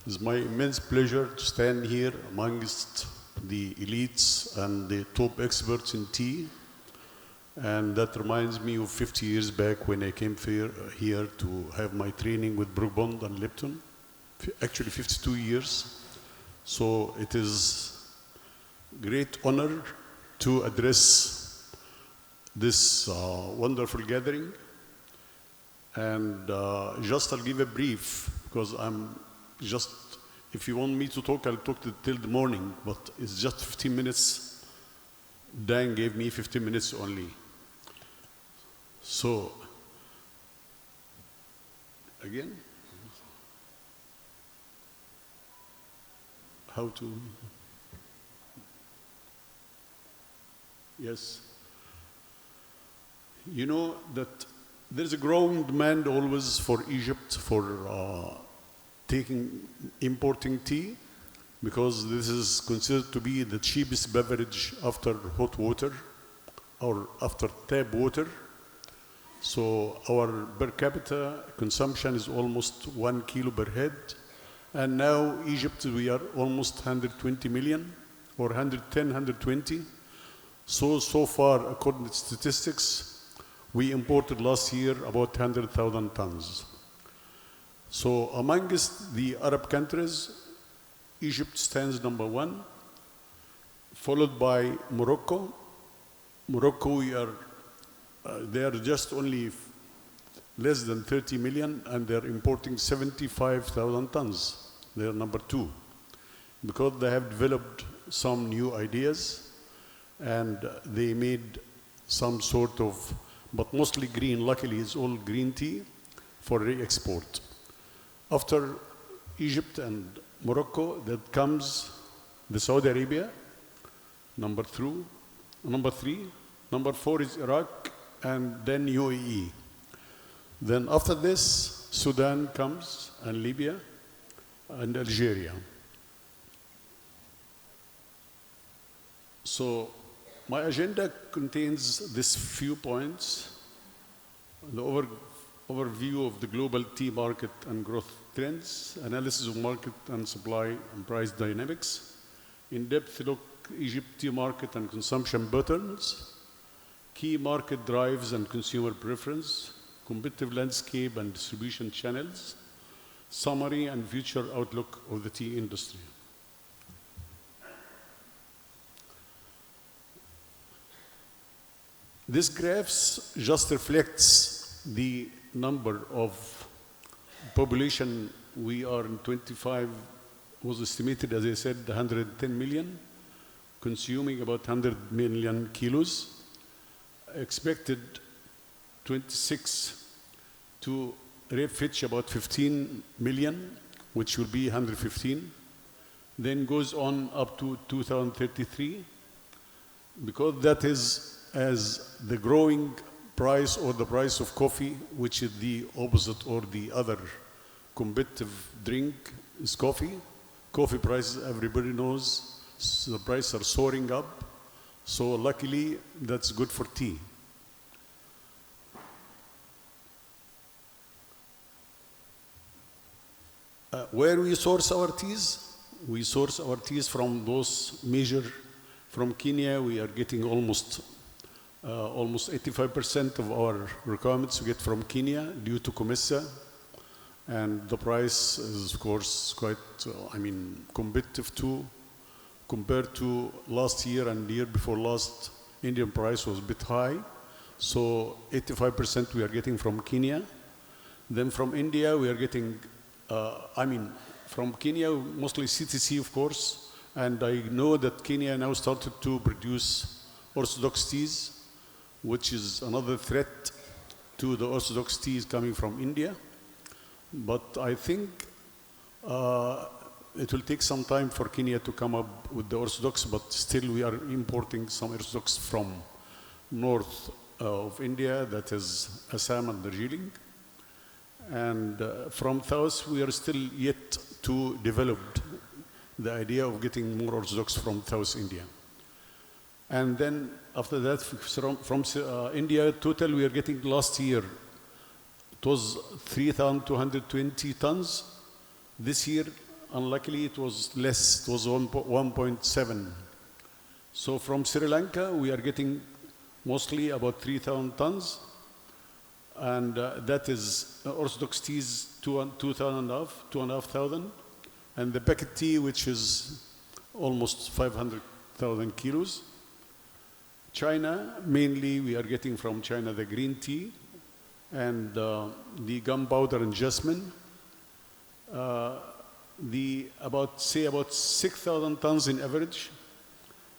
It's my immense pleasure to stand here amongst the elites and the top experts in tea. And that reminds me of 50 years back when I came here to have my training with Brook Bond and Lipton. Actually 52 years. So it is great honor to address this wonderful gathering. And just I'll give a brief, because I'm just, if you want me to talk, I'll talk till the morning, but it's just 15 minutes. Dan gave me 15 minutes only. So, again, how to, yes. You know that there's a growing demand always for Egypt for importing tea, because this is considered to be the cheapest beverage after hot water or after tap water. So our per capita consumption is almost 1 kilo per head. And now Egypt, we are almost 120 million or 110, 120. So far, according to statistics, we imported last year about 100,000 tons. So amongst the Arab countries, Egypt stands number 1, followed by Morocco. Morocco, they are just only less than 30 million, and they're importing 75,000 tons. They're number 2, because they have developed some new ideas, and they made some sort of, but mostly green, luckily it's all green tea for re-export. After Egypt and Morocco, that comes the Saudi Arabia, number 3. Number 4 is Iraq, and then UAE. Then after this, Sudan comes, and Libya, and Algeria. So my agenda contains these few points: the overview of the global tea market and growth trends, analysis of market and supply and price dynamics, in-depth look Egypt tea market and consumption patterns, key market drives and consumer preference, competitive landscape and distribution channels, summary and future outlook of the tea industry. This graphs just reflects the number of population. We are in 25, was estimated, as I said, 110 million, consuming about 100 million kilos. Expected 26 to fetch about 15 million, which will be 115. Then goes on up to 2033, because that is as the growing price or the price of coffee, which is the opposite or the other competitive drink is coffee. Coffee prices, everybody knows, so the prices are soaring up. So luckily, that's good for tea. Where we source our teas? We source our teas from those from Kenya. We are getting almost 85% of our requirements we get from Kenya due to COMESA. And the price is, of course, quite, competitive too. Compared to last year and the year before last, Indian price was a bit high. So 85% we are getting from Kenya. Then from India, we are getting, from Kenya, mostly CTC, of course. And I know that Kenya now started to produce Orthodox teas, which is another threat to the Orthodox teas coming from India. But I think it will take some time for Kenya to come up with the Orthodox, but still we are importing some Orthodox from north of India, that is Assam and Darjeeling. And from south, we are still yet to develop the idea of getting more Orthodox from South India. And then after that, from India, total we are getting last year, it was 3,220 tons. This year, unluckily, it was less. It was 1.7. So from Sri Lanka, we are getting mostly about 3,000 tons. And that is Orthodox tea is 2,500. And the packet tea, which is almost 500,000 kilos. China, mainly we are getting from China the green tea and the gunpowder and jasmine. About 6,000 tons in average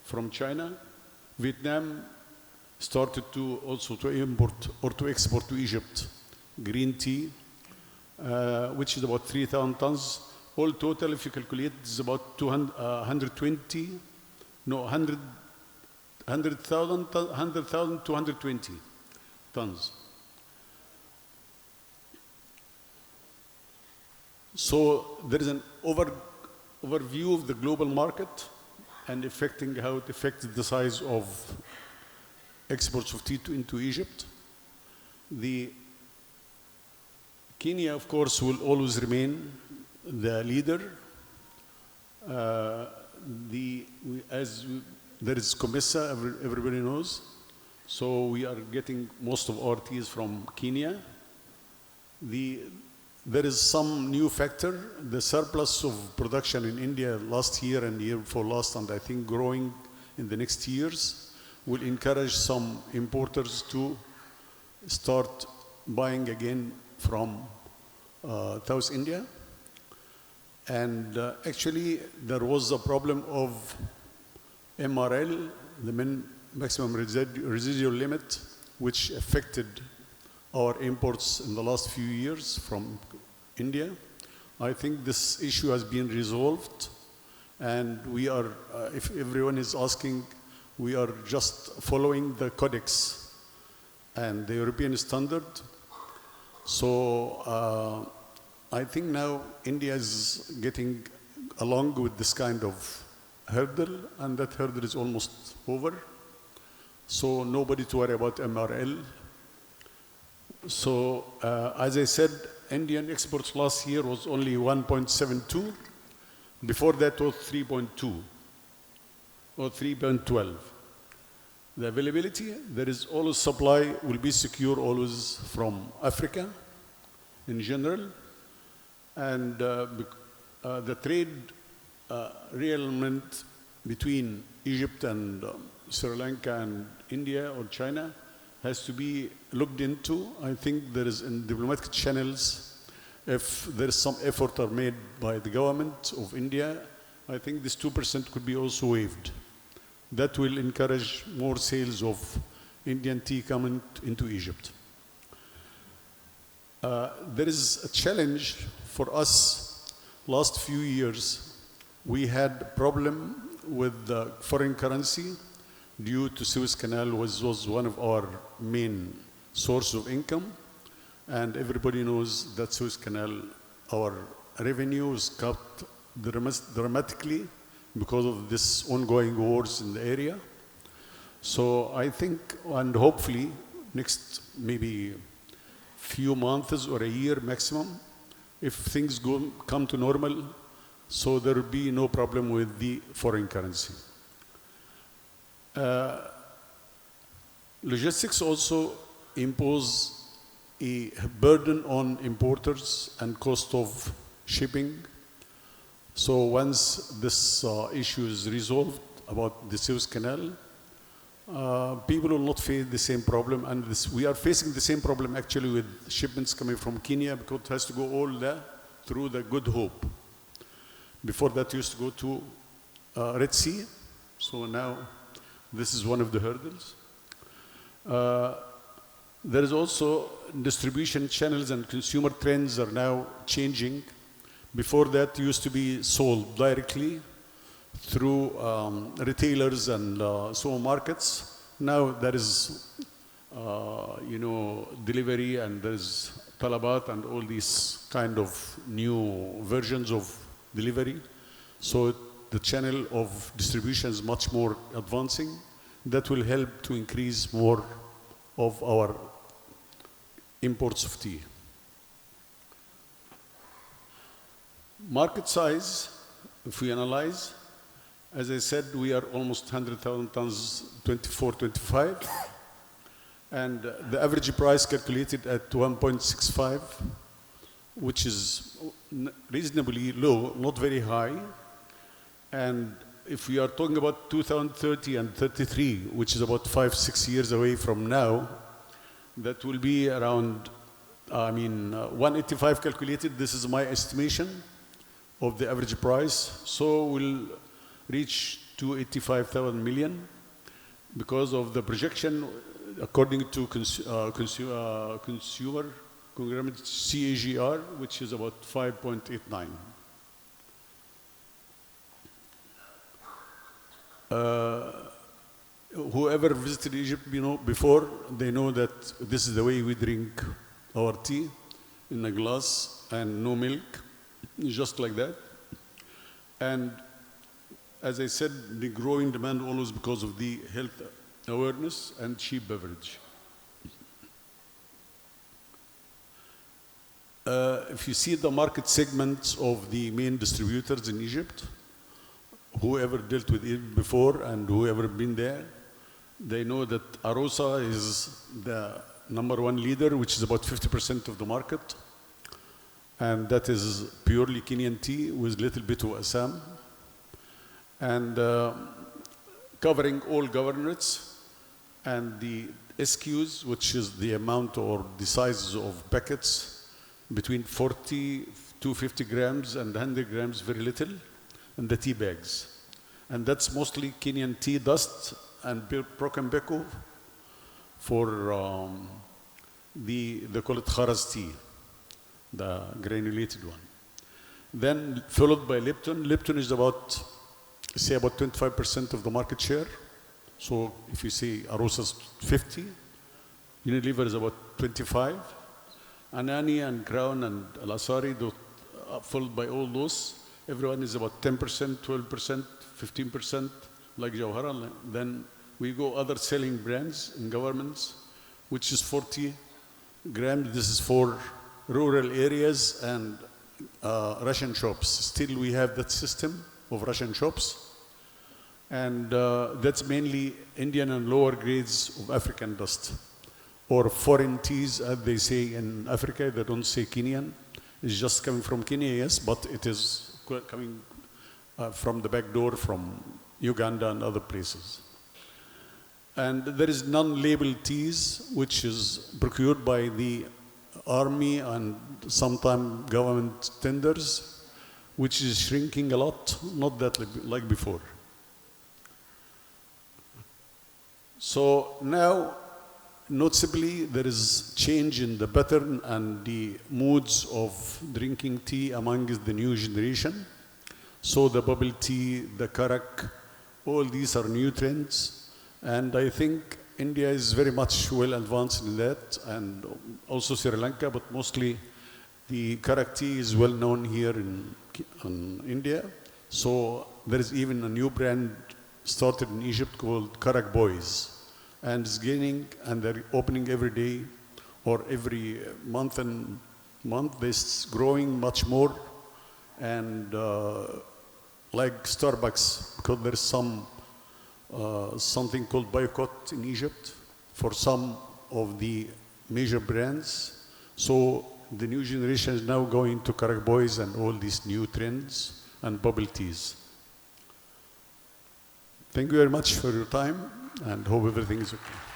from China. Vietnam started to also to import or to export to Egypt green tea, which is about 3,000 tons. All total, if you calculate, is about 100,000 to 120 tons. So there is an overview of the global market and affecting how it affects the size of exports of tea into Egypt. Kenya, of course, will always remain the leader. There is COMESA, everybody knows. So we are getting most of our teas from Kenya. There is some new factor. The surplus of production in India last year and year before last, and I think growing in the next years, will encourage some importers to start buying again from South India. And actually, there was a problem of MRL, the maximum residual limit, which affected our imports in the last few years from India. I think this issue has been resolved, and we are, if everyone is asking, we are just following the codex and the European standard. So I think now India is getting along with this kind of hurdle, and that hurdle is almost over. So nobody to worry about MRL. So as I said, Indian exports last year was only 1.72. Before that was 3.2 or 3.12. The availability, there is always supply will be secure always from Africa in general. And the trade realment between Egypt and Sri Lanka and India or China has to be looked into. I think there is in diplomatic channels, if there is some effort are made by the government of India, I think this 2% could be also waived. That will encourage more sales of Indian tea coming into Egypt. There is a challenge for us. Last few years, we had a problem with the foreign currency due to Suez Canal, which was one of our main source of income. And everybody knows that Suez Canal, our revenue was cut dramatically because of this ongoing wars in the area. So I think, and hopefully, next maybe few months or a year maximum, if things come to normal, so there will be no problem with the foreign currency. Logistics also impose a burden on importers and cost of shipping. So once this issue is resolved about the Suez Canal, people will not face the same problem. And we are facing the same problem actually with shipments coming from Kenya, because it has to go all through the Good Hope. Before that, used to go to Red Sea. So now this is one of the hurdles. There is also distribution channels and consumer trends are now changing. Before that, used to be sold directly through retailers and supermarkets. Now there is, delivery, and there is talabat and all these kind of new versions of delivery. So the channel of distribution is much more advancing. That will help to increase more of our imports of tea. Market size, if we analyze, as I said, we are almost 100,000 tons, 24, 25. And the average price calculated at 1.65, which is reasonably low, not very high. And if we are talking about 2030 and 33, which is about 5-6 years away from now, that will be around, 185 calculated. This is my estimation of the average price. So we'll reach 285,000 million because of the projection according to consumer conglomerate CAGR, which is about 5.89. Whoever visited Egypt, before, they know that this is the way we drink our tea, in a glass and no milk, just like that. And as I said, the growing demand always because of the health awareness and cheap beverage. If you see the market segments of the main distributors in Egypt, whoever dealt with it before and whoever been there, they know that Arosa is the #1 leader, which is about 50% of the market. And that is purely Kenyan tea with a little bit of Assam. And covering all governorates and the SQs, which is the amount or the sizes of packets between 40 to 50 grams and 100 grams, very little, and the tea bags. And that's mostly Kenyan tea dust and Procambeko for they call it Kharas tea, the granulated one. Then followed by Lipton. Lipton is about 25% of the market share. So if you say Arosa's 50, Unilever is about 25. Anani and Crown and Al-Asari, followed by all those, everyone is about 10%, 12%, 15%, like Jawhara. Then we go other selling brands in governments, which is 40 grams. This is for rural areas and Russian shops. Still we have that system of Russian shops. And that's mainly Indian and lower grades of African dust. Or foreign teas, as they say in Africa. They don't say Kenyan. It's just coming from Kenya, yes, but it is coming from the back door from Uganda and other places. And there is non-labeled teas, which is procured by the army and sometimes government tenders, which is shrinking a lot, not that like before. So now, noticeably, there is change in the pattern and the moods of drinking tea among the new generation. So the bubble tea, the karak, all these are new trends. And I think India is very much well advanced in that, and also Sri Lanka, but mostly the karak tea is well known here in India. So there is even a new brand started in Egypt called Karak Boys. And it's gaining, and they're opening every day or every month and month. It's growing much more. And like Starbucks, because there's something called boycott in Egypt for some of the major brands. So the new generation is now going to Karak Boys and all these new trends and bubble teas. Thank you very much for your time, and hope everything is okay.